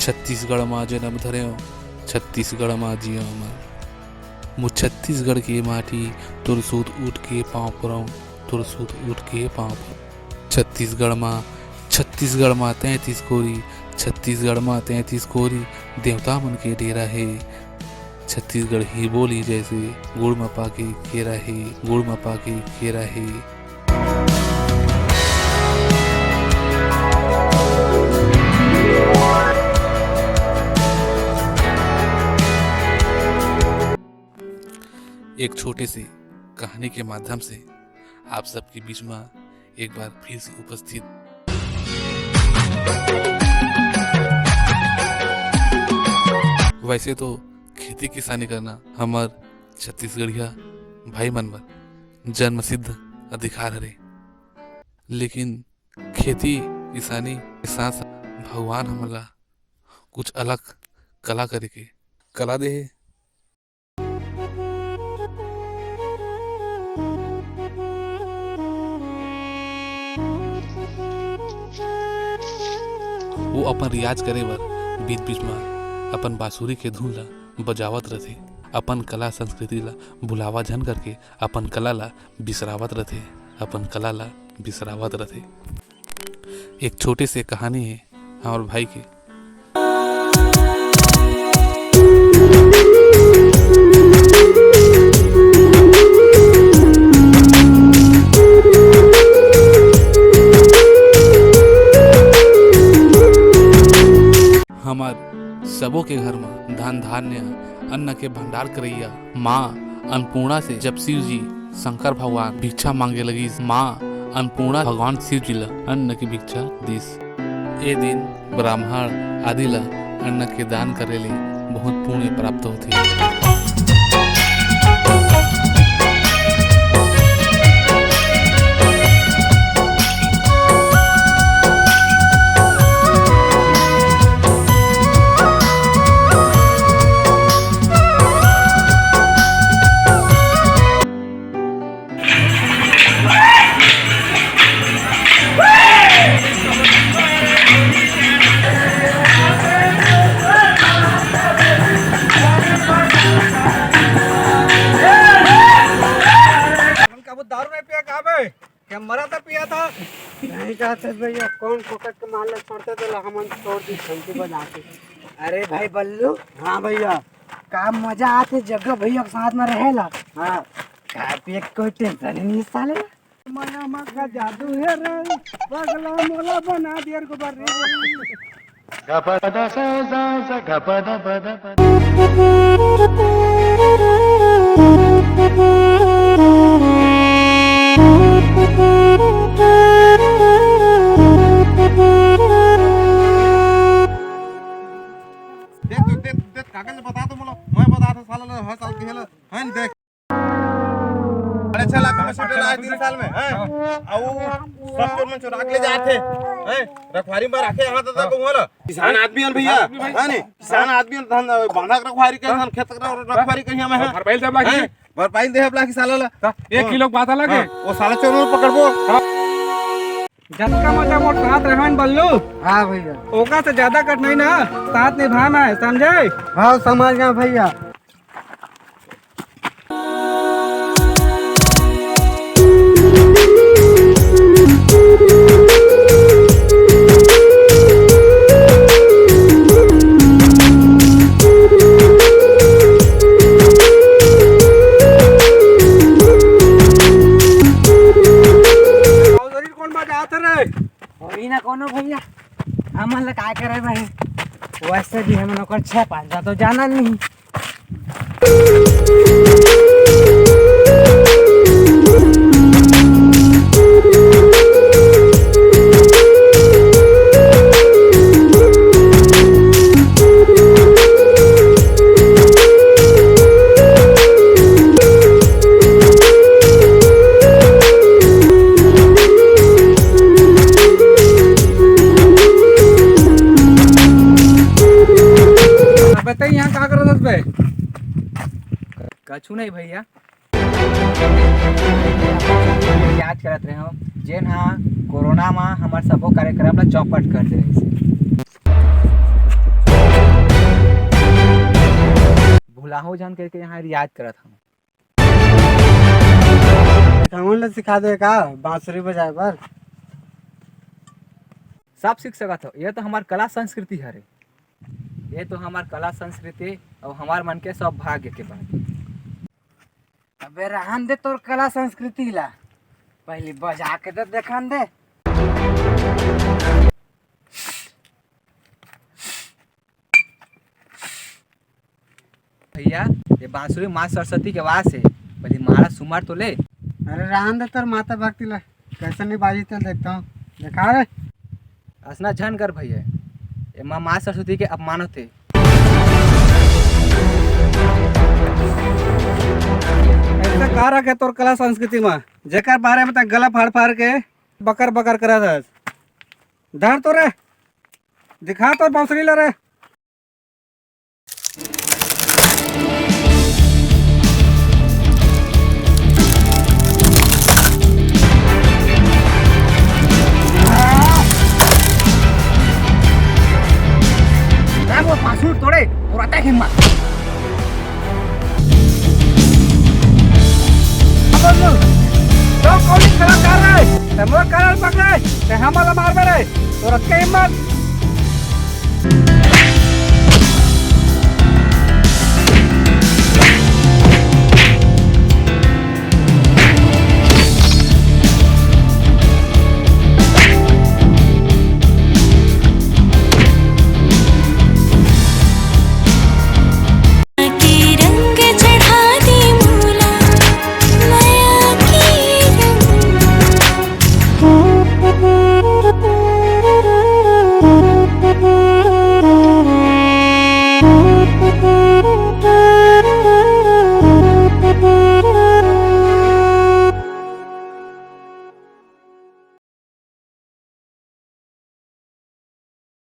छत्तीसगढ़ में जन्म धर्यो, छत्तीसगढ़ में जियो अमर। मु छत्तीसगढ़ की माटी तुरसूत उठ के पाँव पड़ो, तुरसूत उठ के पाँव पर। छत्तीसगढ़ में 33 कोरी, छत्तीसगढ़ में 33 कोरी देवता मन के डेरा है। छत्तीसगढ़ ही बोली जैसे गुड़ में पाके केरा है, गुड़ में पाके केरा है। एक छोटे से कहानी के माध्यम से आप सबके बीच में एक बार फिर से उपस्थित। वैसे तो खेती किसानी करना हमार छत्तीसगढ़िया भाई मनवर जन्म सिद्ध अधिकार है, लेकिन खेती किसानी के साथ भगवान हमला कुछ अलग कला करे के कला दे है। वो अपन रियाज करे बर बीच बीच में अपन बांसुरी के धुन ला बजावत रथे, अपन कला संस्कृति ला बुलावा झन करके अपन कला ला बिसरावत रथे, अपन कला ला बिसरावत रथे। एक छोटे से कहानी है हमारे भाई के। हमार सबों के घर में धन धान्य अन्न के भंडार करैया माँ अन्नपूर्णा से जब शिव जी शंकर भगवान भिक्षा मांगे लगी, माँ अन्नपूर्णा भगवान शिव जी ला अन्न की भिक्षा दीस। ए दिन ब्राह्मण आदि ला अन्न के दान करे ले बहुत पुण्य प्राप्त होते। क्या मरा था पिया था नहीं कहते भैया, कौन फोकट के मारले छोड़ते तो हम छोड़ दी घंटी बजा के। अरे भाई बल्लू। हाँ भैया। का मजा आते जगह भैया के साथ में रहेला। हाँ खा पिए कोई टेंशन ही नहीं साले। माया माँ का जादू है रे, पगला मोला बना दिया को बार रे। गपदा सा गपदा पदा पदा। देख कागज बता दो मोला, मैं बता दो साला हर साल की हेला है न। देख 6 लाख में छूटे लाए 3 साल में हैं, और सब चोर में चुरा के ले जाते हैं, रखवारी में रखे यहां तक को होला। किसान आदमी है भैया, है नी किसान आदमी धन बांधा के रखवारी के धन खेत के रखवारी के हम है। भरपाई देब लागी, भरपाई देब लागी साला ला 1 किलो बात लगे। वो साला चोर में पकड़बो। जतका मजा मोर साथ रहन बल्लू। हाँ भैया। ओका से ज्यादा कट नहीं ना, साथ निभाना है, समझे? हाँ समझ गया भैया। वही ना कोनो भैया, हमन ला काय करे भाई, वैसे भी हमन ओकर 6-5 तो जाना नहीं। बताइए यहाँ का कर दस भाई कछु नहीं भैया, याद करत रहे हो जेन हाँ कोरोना में हमारे सबो कार्यक्रम ला चौपट कर दे। काहो जान करके यहाँ रियाज करत हूँ। हमन ला सिखा दे का बांसुरी बजाए बर? सब सीख सकत हो, ये तो हमार कला संस्कृति हरे। ये तो हमार कला संस्कृति और हमार मन के सब भाग्य के बात। अबे रहन दे तोर कला संस्कृति ला, पहले बजा के तो देखान दे। भैया ये बांसुरी माँ सरस्वती के आवाज है, पहले मारा सुमार तो ले। अरे रहन दे तोर माता भक्ति ला, कैसे नहीं बाजी तो देखता हूँ, देखा रे। असना झन कर भैया, ये माँ सरस्वती के अपमान होते। ऐसा का रखे तोर कला संस्कृति में, जेकर बारे में गला फाड़ फाड़ के बकर बकर करत हस। धर तो रे, दिखा तो बांसुरी ला रे। वो बांसुरी तोड़े और आता है हिम्मत। तो कौन खड़ा कर रहा है? ते मोर करल पकड़े, ते हमला मार बे रे, तोर के हिम्मत।